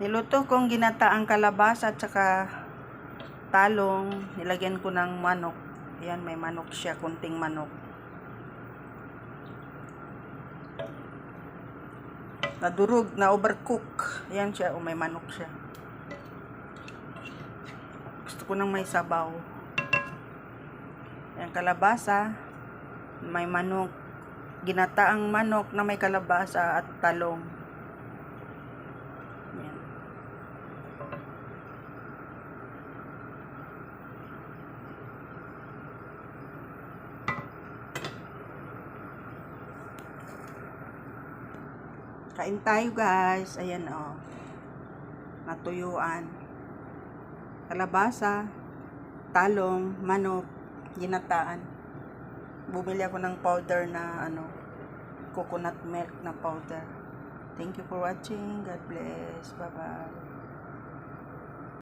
Niluto kong ginataang kalabasa at saka talong. Nilagyan ko ng manok. Ayan, may manok siya, kunting manok. Nadurog, na overcook. Ayan siya, may manok siya. Gusto ko nang may sabaw. Ayan, kalabasa, may manok. Ginataang manok na may kalabasa at talong. Ayan. Kain tayo guys. Ayan oh. Natuyuan. Kalabasa, talong, manok, ginataan. Bumili ako ng powder na coconut milk na powder. Thank you for watching. God bless. Bye-bye.